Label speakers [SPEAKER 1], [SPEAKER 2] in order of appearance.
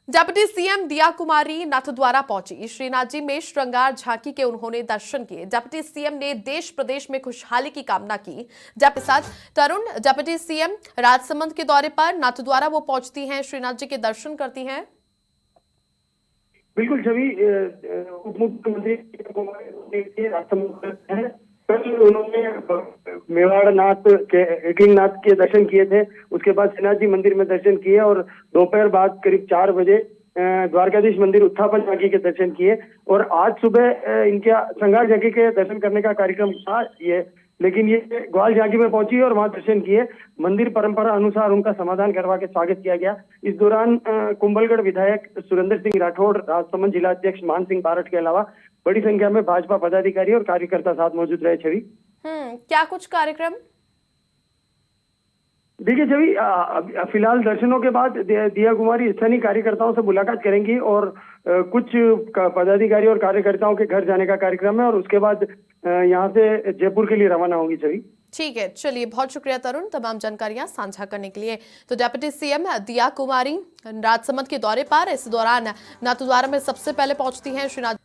[SPEAKER 1] Deputy CM दिया कुमारी नाथद्वारा पहुंची। श्रीनाथ जी में श्रृंगार झांकी के उन्होंने दर्शन किए। डिप्टी सीएम ने देश प्रदेश में खुशहाली की कामना की। डिप्टी साथ तरुण डिप्टी सीएम राजसमंद के दौरे पर नाथद्वारा वो पहुंचती हैं, श्रीनाथ जी के दर्शन करती हैं।
[SPEAKER 2] बिल्कुल छवि, उप मुख्यमंत्री राजसमंद है। कल उन्होंने मेवाड़ नाथ के एकलिंगनाथ के दर्शन किए थे। उसके बाद श्रीनाथ जी मंदिर में दर्शन किए और दोपहर बाद करीब 4 बजे द्वारकाधीश मंदिर उत्थापन झांकी के दर्शन किए। और आज सुबह इनके श्रृंगार झांकी के दर्शन करने का कार्यक्रम था ये, लेकिन ये ग्वाल झांकी में पहुंची और वहां दर्शन किए। मंदिर परंपरा अनुसार उनका समाधान करवा के स्वागत किया गया। इस दौरान कुंभलगढ़ विधायक सुरेंद्र सिंह राठौड़, राजसमंद जिला अध्यक्ष मान सिंह बारट के अलावा बड़ी संख्या में भाजपा पदाधिकारी और कार्यकर्ता साथ मौजूद रहे। छवि,
[SPEAKER 1] क्या कुछ कार्यक्रम?
[SPEAKER 2] देखिए छवि, फिलहाल दर्शनों के बाद दिया कुमारी स्थानीय कार्यकर्ताओं से मुलाकात करेंगी और कुछ पदाधिकारी और कार्यकर्ताओं के घर जाने का कार्यक्रम है और उसके बाद यहाँ से जयपुर के लिए रवाना होंगी। छवि,
[SPEAKER 1] ठीक है, चलिए, बहुत शुक्रिया तरुण तमाम जानकारियां साझा करने के लिए। तो डिप्टी सीएम दिया कुमारी राजसमंद के दौरे पर इस दौरान नाथद्वारा में सबसे पहले पहुंचती हैं। श्रीनाथ